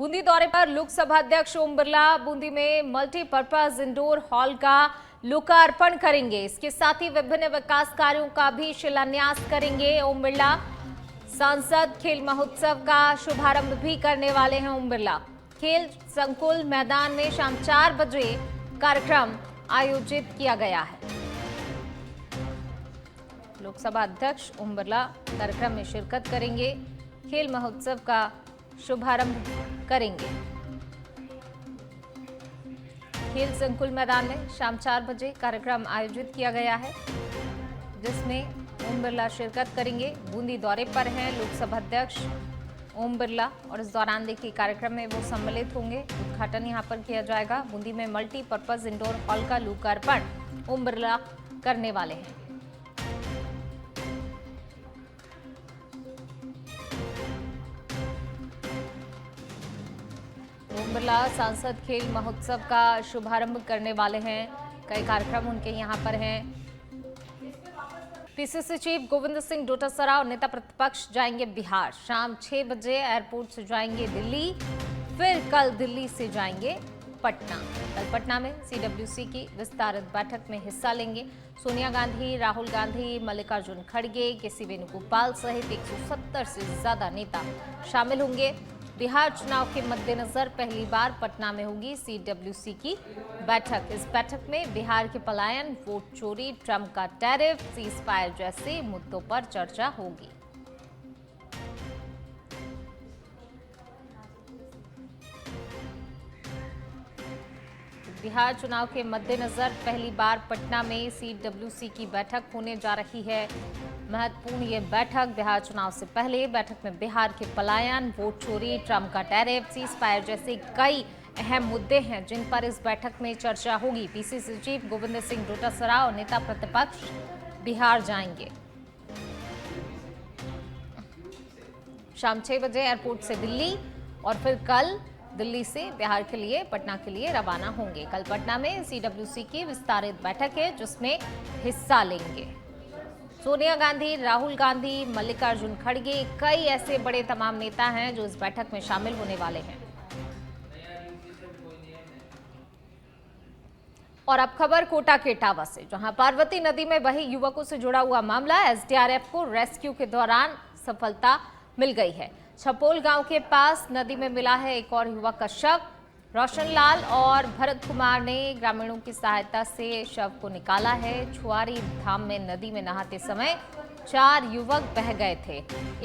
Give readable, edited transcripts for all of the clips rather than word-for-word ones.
बूंदी दौरे पर लोकसभा अध्यक्ष ओम बिरला बूंदी में मल्टीपर्पज इंडोर हॉल का लोकार्पण करेंगे। इसके साथ ही विभिन्न विकास कार्यों का भी शिलान्यास करेंगे ओम बिरला। सांसद खेल महोत्सव का शुभारंभ भी करने वाले हैं ओम बिरला। खेल संकुल मैदान में शाम 4 बजे कार्यक्रम आयोजित किया गया है। लोकसभा अध्यक्ष ओम बिरला कार्यक्रम में शिरकत करेंगे, खेल महोत्सव का शुभारंभ करेंगे। खेल संकुल मैदान में शाम 4 बजे कार्यक्रम आयोजित किया गया है, जिसमें ओम बिरला शिरकत करेंगे। बूंदी दौरे पर हैं लोकसभा अध्यक्ष ओम बिरला और इस दौरान देखिए कार्यक्रम में वो सम्मिलित होंगे। उद्घाटन यहां पर किया जाएगा। बूंदी में मल्टीपर्पज इंडोर हॉल का लोकार्पण ओम बिरला करने वाले हैं। ओम बिरला सांसद खेल महोत्सव का शुभारंभ करने वाले हैं। कई कार्यक्रम उनके यहां पर हैं। पीसीसी चीफ गोविंद सिंह डोटासरा और नेता प्रतिपक्ष जाएंगे बिहार। शाम 6 बजे एयरपोर्ट से जाएंगे दिल्ली, फिर कल दिल्ली से जाएंगे पटना। कल पटना में सीडब्ल्यूसी की विस्तारित बैठक में हिस्सा लेंगे। सोनिया गांधी, राहुल गांधी, मल्लिकार्जुन खड़गे, केसी वेणुगोपाल सहित 170 से ज्यादा नेता शामिल होंगे। बिहार चुनाव के मद्देनजर पहली बार पटना में होगी सीडब्ल्यूसी की बैठक। इस बैठक में बिहार के पलायन, वोट चोरी, ट्रंप का टैरिफ, सीज फायर जैसे मुद्दों पर चर्चा होगी। बिहार चुनाव के मद्देनजर पहली बार पटना में सीडब्ल्यूसी की बैठक होने जा रही है। महत्वपूर्ण ये बैठक बिहार चुनाव से पहले। बैठक में बिहार के पलायन, वोट चोरी, ट्रंप का टैरिफ, सीज फायर जैसे कई अहम मुद्दे हैं जिन पर इस बैठक में चर्चा होगी। पीसीसी चीफ गोविंद सिंह डोटासरा और नेता प्रतिपक्ष बिहार जाएंगे। शाम 6 बजे एयरपोर्ट से दिल्ली और फिर कल दिल्ली से बिहार के लिए, पटना के लिए रवाना होंगे। कल पटना में सीडब्ल्यूसी की विस्तारित बैठक है जिसमें हिस्सा लेंगे सोनिया गांधी, राहुल गांधी, मल्लिकार्जुन खड़गे, कई ऐसे बड़े तमाम नेता हैं जो इस बैठक में शामिल होने वाले हैं। और अब खबर कोटा के इटावा से, जहां पार्वती नदी में बहे युवकों से जुड़ा हुआ मामला। एसडीआरएफ को रेस्क्यू के दौरान सफलता मिल गई है। छपोल गांव के पास नदी में मिला है एक और युवक का शव। रोशनलाल और भरत कुमार ने ग्रामीणों की सहायता से शव को निकाला है। छुआरी धाम में नदी में नहाते समय 4 युवक बह गए थे।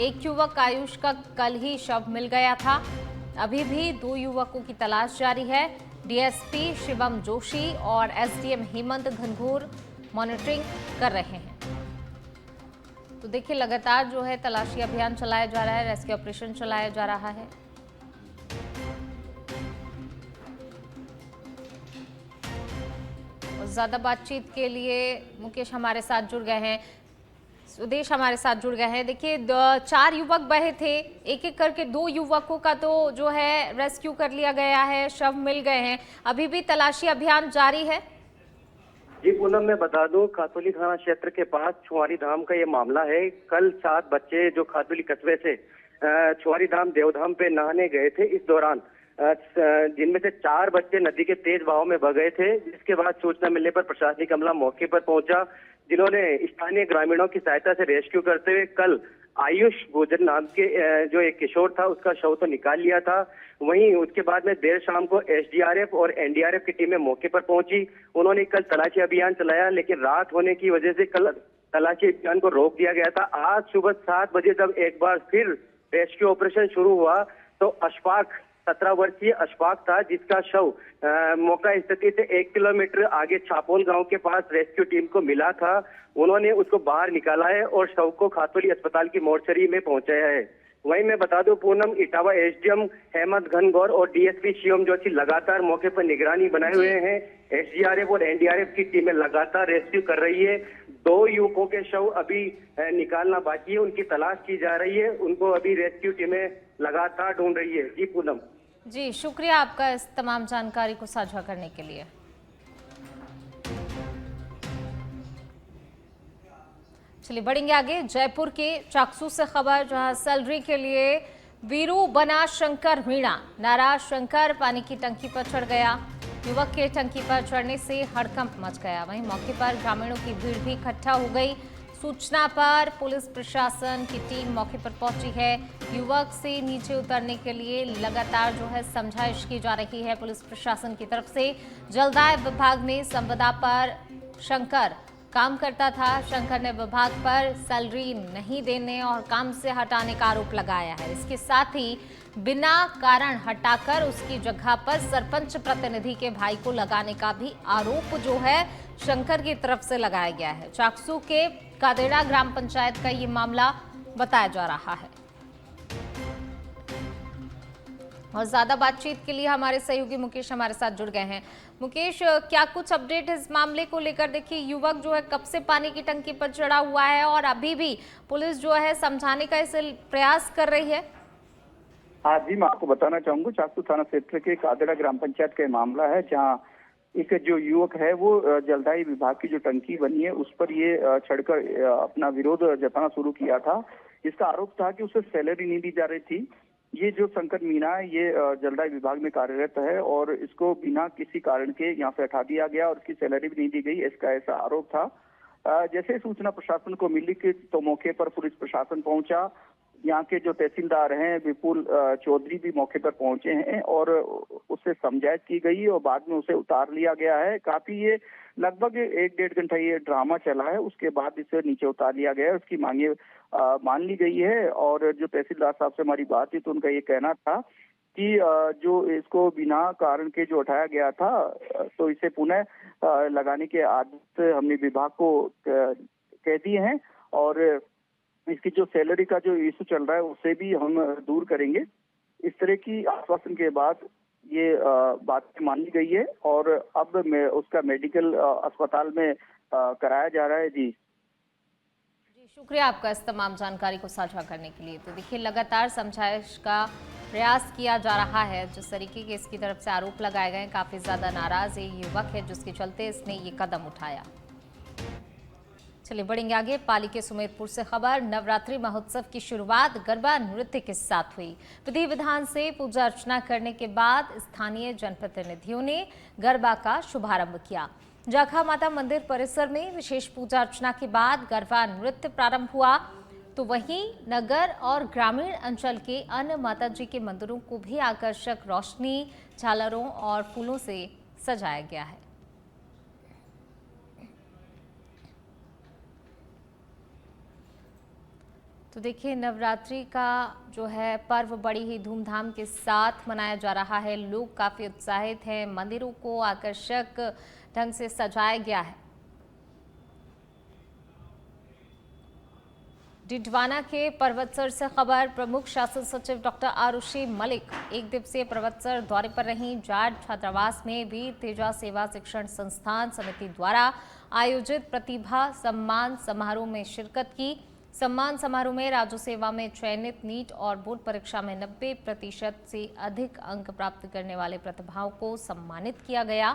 एक युवक आयुष का कल ही शव मिल गया था। अभी भी 2 युवकों की तलाश जारी है। डीएसपी शिवम जोशी और एसडीएम हेमंत घनघोर मॉनिटरिंग कर रहे हैं। तो देखिए लगातार जो है तलाशी अभियान चलाया जा रहा है, रेस्क्यू ऑपरेशन चलाया जा रहा है। और ज्यादा बातचीत के लिए मुकेश हमारे साथ जुड़ गए हैं, सुदेश हमारे साथ जुड़ गए हैं। देखिए 4 युवक बहे थे, एक एक करके 2 युवकों का तो जो है रेस्क्यू कर लिया गया है, शव मिल गए हैं। अभी भी तलाशी अभियान जारी है। जी पूनम, मैं बता दूं खातौली थाना क्षेत्र के पास छुआरी धाम का ये मामला है। कल 7 बच्चे जो खातौली कस्बे से छुआरी धाम देवधाम पे नहाने गए थे, इस दौरान जिनमें से 4 बच्चे नदी के तेज बहाव में बह गए थे। जिसके बाद सूचना मिलने पर प्रशासनिक अमला मौके पर पहुंचा, जिन्होंने स्थानीय ग्रामीणों की सहायता से रेस्क्यू करते हुए कल आयुष गुजर नाम के जो एक किशोर था उसका शव तो निकाल लिया था। वहीं उसके बाद में देर शाम को एसडीआरएफ और एनडीआरएफ की टीमें मौके पर पहुंची। उन्होंने कल तलाशी अभियान चलाया, लेकिन रात होने की वजह से कल तलाशी अभियान को रोक दिया गया था। आज सुबह 7 बजे जब एक बार फिर रेस्क्यू ऑपरेशन शुरू हुआ तो अशफाक 17 वर्षीय अशफाक था, जिसका शव मौका स्थिति से 1 किलोमीटर आगे छापोल गांव के पास रेस्क्यू टीम को मिला था। उन्होंने उसको बाहर निकाला है और शव को खातौली अस्पताल की मोर्चरी में पहुंचाया है। वहीं मैं बता दूं पूनम, इटावा एसडीएम हेमंत घनघोर और डीएसपी शिवम जोशी लगातार मौके पर निगरानी बनाए हुए हैं। एसडीआरएफ और एनडीआरएफ की टीमें लगातार रेस्क्यू कर रही है। 2 युवकों के शव अभी निकालना बाकी है, उनकी तलाश की जा रही है। उनको अभी रेस्क्यू टीमें लगातार ढूंढ रही है। जी पूनम। जी शुक्रिया आपका इस तमाम जानकारी को साझा करने के लिए। चलिए बढ़ेंगे आगे। जयपुर के चाकसू से खबर, जहां सैलरी के लिए वीरू बना शंकर मीणा, नाराज शंकर पानी की टंकी पर चढ़ गया। युवक के टंकी पर चढ़ने से हड़कंप मच गया। वहीं मौके पर ग्रामीणों की भीड़ भी इकट्ठा हो गई। सूचना पर पुलिस प्रशासन की टीम मौके पर पहुंची है। युवक से नीचे उतरने के लिए लगातार जो है समझाइश की जा रही है पुलिस प्रशासन की तरफ से। जलदाय विभाग में संविदा पर शंकर काम करता था। शंकर ने विभाग पर सैलरी नहीं देने और काम से हटाने का आरोप लगाया है। इसके साथ ही बिना कारण हटाकर उसकी जगह पर सरपंच प्रतिनिधि के भाई को लगाने का भी आरोप जो है शंकर की तरफ से लगाया गया है। चाकसू के कादेड़ा ग्राम पंचायत का ये मामला बताया जा रहा है। और ज्यादा बातचीत के लिए हमारे सहयोगी मुकेश हमारे साथ जुड़ गए हैं। मुकेश, क्या कुछ अपडेट इस मामले को लेकर? देखिए, युवक जो है कब से पानी की टंकी पर चढ़ा हुआ है और अभी भी पुलिस जो है समझाने का इसे प्रयास कर रही है। हाँ जी, मैं आपको बताना चाहूंगा, चाकसू थाना क्षेत्र के कादेड़ा ग्राम पंचायत का मामला है, जहां एक जो युवक है वो जलदाई विभाग की जो टंकी बनी है उस पर ये चढ़कर अपना विरोध जताना शुरू किया था। इसका आरोप था कि उसे सैलरी नहीं दी जा रही थी। ये जो शंकर मीणा है ये जलदाई विभाग में कार्यरत है और इसको बिना किसी कारण के यहाँ से हटा दिया गया और इसकी सैलरी भी नहीं दी गई, इसका ऐसा आरोप था। जैसे सूचना प्रशासन को मिली कि तो मौके पर पुलिस प्रशासन पहुंचा। यहाँ के जो तहसीलदार हैं विपुल चौधरी भी मौके पर पहुंचे हैं और उससे समझाइश की गई और बाद में उसे उतार लिया गया है। काफी ये लगभग 1-1.5 घंटा ये ड्रामा चला है। उसके बाद इसे नीचे उतार लिया गया है, उसकी मांगे मान ली गई है। और जो तहसीलदार साहब से हमारी बात हुई तो उनका ये कहना था कि जो इसको बिना कारण के जो हटाया गया था तो इसे पुनः लगाने के आदेश हमने विभाग को कह दिए हैं और इसकी जो सैलरी का जो इशू चल रहा है उसे भी हम दूर करेंगे। इस तरह की आश्वासन के बाद ये बात मानी गई है और अब उसका मेडिकल अस्पताल में कराया जा रहा है। जी शुक्रिया आपका इस तमाम जानकारी को साझा करने के लिए। तो देखिए, लगातार समझाइश का प्रयास किया जा रहा है। जिस तरीके के इसकी तरफ से आरोप लगाए गए, काफी ज्यादा नाराज ये युवक है जिसके चलते इसने ये कदम उठाया। चलिए बढ़ेंगे आगे। पाली के सुमेरपुर से खबर। नवरात्रि महोत्सव की शुरुआत गरबा नृत्य के साथ हुई। विधि विधान से पूजा अर्चना करने के बाद स्थानीय जनप्रतिनिधियों ने गरबा का शुभारंभ किया। जाखा माता मंदिर परिसर में विशेष पूजा अर्चना के बाद गरबा नृत्य प्रारंभ हुआ। तो वहीं नगर और ग्रामीण अंचल के अन्य माता जी के मंदिरों को भी आकर्षक रोशनी, झालरों और फूलों से सजाया गया है। तो देखिए, नवरात्रि का जो है पर्व बड़ी ही धूमधाम के साथ मनाया जा रहा है। लोग काफ़ी उत्साहित हैं। मंदिरों को आकर्षक ढंग से सजाया गया है। डिडवाना के पर्वतसर से खबर। प्रमुख शासन सचिव डॉक्टर आरुषि मलिक एक दिवसीय पर्वतसर दौरे पर रहीं। जाट छात्रावास में वीर तेजा सेवा शिक्षण संस्थान समिति द्वारा आयोजित प्रतिभा सम्मान समारोह में शिरकत की। सम्मान समारोह में राज्य सेवा में चयनित नीट और बोर्ड परीक्षा में 90% से अधिक अंक प्राप्त करने वाले प्रतिभाओं को सम्मानित किया गया।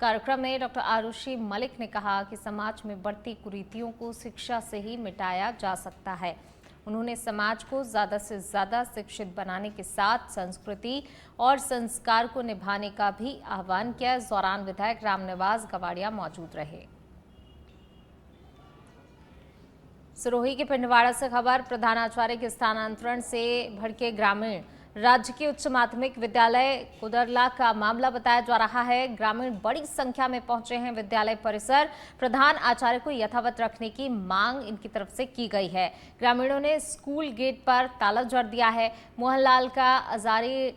कार्यक्रम में डॉक्टर आरुषि मलिक ने कहा कि समाज में बढ़ती कुरीतियों को शिक्षा से ही मिटाया जा सकता है। उन्होंने समाज को ज़्यादा से ज़्यादा शिक्षित बनाने के साथ संस्कृति और संस्कार को निभाने का भी आह्वान किया। इस दौरान विधायक रामनिवास गवाड़िया मौजूद रहे। सिरोही के पिंडवाड़ा से खबर। प्रधानाचार्य के स्थानांतरण से भड़के ग्रामीण। राजकीय उच्च माध्यमिक विद्यालय कुदरला का मामला बताया जा रहा है। ग्रामीण बड़ी संख्या में पहुंचे हैं विद्यालय परिसर। प्रधान आचार्य को यथावत रखने की मांग इनकी तरफ से की गई है। ग्रामीणों ने स्कूल गेट पर ताला जड़ दिया है। मोहनलाल का अजारी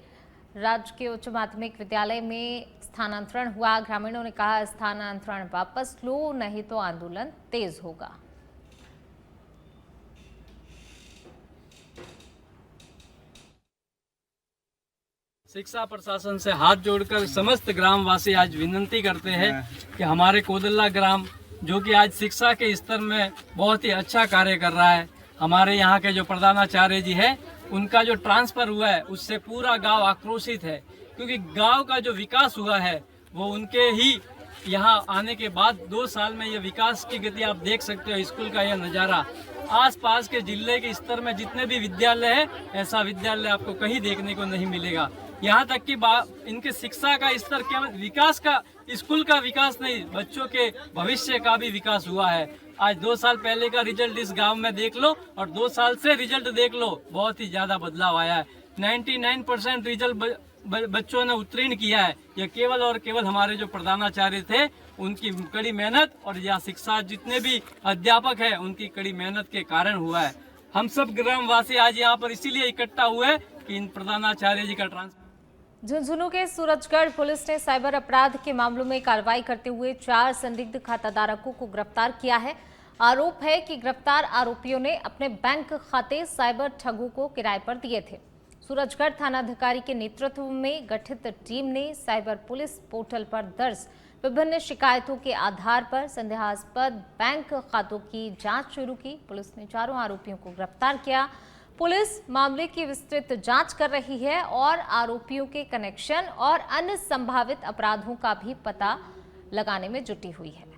राजकीय उच्च माध्यमिक विद्यालय में स्थानांतरण हुआ। ग्रामीणों ने कहा स्थानांतरण वापस लो, नहीं तो आंदोलन तेज होगा। शिक्षा प्रशासन से हाथ जोड़कर समस्त ग्रामवासी आज विनती करते हैं कि हमारे कोदल्ला ग्राम जो कि आज शिक्षा के स्तर में बहुत ही अच्छा कार्य कर रहा है, हमारे यहाँ के जो प्रधानाचार्य जी हैं उनका जो ट्रांसफर हुआ है उससे पूरा गांव आक्रोशित है, क्योंकि गांव का जो विकास हुआ है वो उनके ही यहाँ आने के बाद 2 साल में ये विकास की गति आप देख सकते हो। स्कूल का यह नज़ारा आसपास के जिले के स्तर में जितने भी विद्यालय है, ऐसा विद्यालय आपको कहीं देखने को नहीं मिलेगा। यहाँ तक कि इनके शिक्षा का स्तर केवल विकास का, स्कूल का विकास नहीं, बच्चों के भविष्य का भी विकास हुआ है। आज 2 साल पहले का रिजल्ट इस गांव में देख लो और 2 साल से रिजल्ट देख लो, बहुत ही ज्यादा बदलाव आया है। 99% रिजल्ट बच्चों ने उत्तीर्ण किया है। यह केवल और केवल हमारे जो प्रधानाचार्य थे उनकी कड़ी मेहनत और या शिक्षा जितने भी अध्यापक हैं उनकी कड़ी मेहनत के कारण हुआ है। हम सब ग्रामवासी आज यहाँ पर इसीलिए इकट्ठा हुए कि इन प्रधानाचार्य जी का ट्रांसफर। झुंझुनू के सूरजगढ़ पुलिस ने साइबर अपराध के मामलों में कार्रवाई करते हुए 4 संदिग्ध खाताधारकों को गिरफ्तार किया है। आरोप है कि गिरफ्तार आरोपियों ने अपने बैंक खाते साइबर ठगों को किराए पर दिए थे। सूरजगढ़ थानाधिकारी के नेतृत्व में गठित टीम ने साइबर पुलिस पोर्टल पर दर्ज विभिन्न शिकायतों के आधार पर संदेहास्पद बैंक खातों की जांच शुरू की। पुलिस ने 4 आरोपियों को गिरफ्तार किया। पुलिस मामले की विस्तृत जांच कर रही है और आरोपियों के कनेक्शन और अन्य संभावित अपराधों का भी पता लगाने में जुटी हुई है।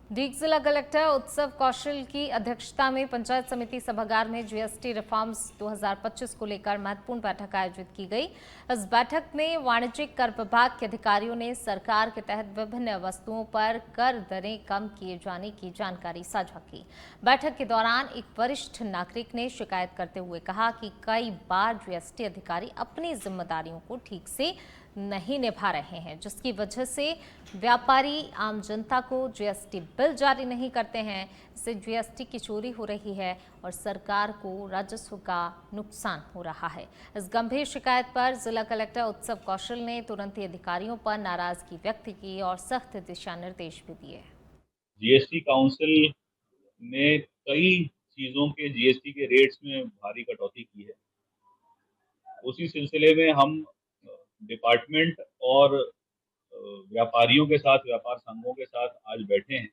दीग जिला कलेक्टर उत्सव कौशल की अध्यक्षता में पंचायत समिति सभागार में जीएसटी रिफॉर्म्स 2025 को लेकर महत्वपूर्ण बैठक आयोजित की गई। इस बैठक में वाणिज्यिक कर विभाग के अधिकारियों ने सरकार के तहत विभिन्न वस्तुओं पर कर दरें कम किए जाने की जानकारी साझा की। बैठक के दौरान एक वरिष्ठ नागरिक ने शिकायत करते हुए कहा कि कई बार जीएसटी अधिकारी अपनी जिम्मेदारियों को ठीक से नहीं निभा रहे हैं, जिसकी वजह से व्यापारी आम जनता को जीएसटी बिल जारी नहीं करते हैं। इससे जीएसटी की चोरी हो रही है और सरकार को राजस्व का नुकसान हो रहा है। इस गंभीर शिकायत पर जिला कलेक्टर उत्सव कौशल ने तुरंत ही अधिकारियों पर नाराजगी व्यक्त की और सख्त दिशा निर्देश भी दिए। जीएसटी काउंसिल ने कई चीजों के जीएसटी के रेट्स में भारी कटौती की है। उसी सिलसिले में हम डिपार्टमेंट और व्यापारियों के साथ, व्यापार संघों के साथ आज बैठे हैं,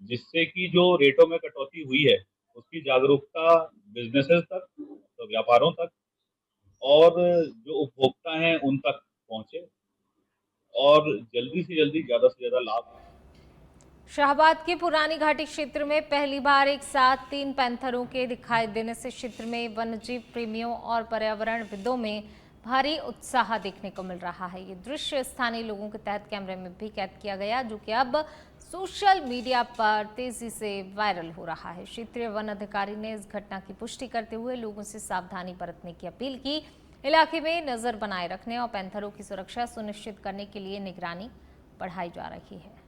जिससे कि जो रेटों में कटौती हुई है उसकी जागरूकता बिजनेसेस तक, तो व्यापारों तक और जो उपभोक्ता हैं उन तक पहुंचे और जल्दी से जल्दी ज्यादा से ज्यादा लाभ। शाहबाद की पुरानी घाटी क्षेत्र में पहली बार एक साथ 3 पैंथरों के दिखाई देने से क्षेत्र में वन्यजीव प्रेमियों और पर्यावरणविदों में भारी उत्साह देखने को मिल रहा है। ये दृश्य स्थानीय लोगों के तहत कैमरे में भी कैद किया गया, जो कि अब सोशल मीडिया पर तेजी से वायरल हो रहा है। क्षेत्रीय वन अधिकारी ने इस घटना की पुष्टि करते हुए लोगों से सावधानी बरतने की अपील की। इलाके में नजर बनाए रखने और पैंथरों की सुरक्षा सुनिश्चित करने के लिए निगरानी बढ़ाई जा रही है।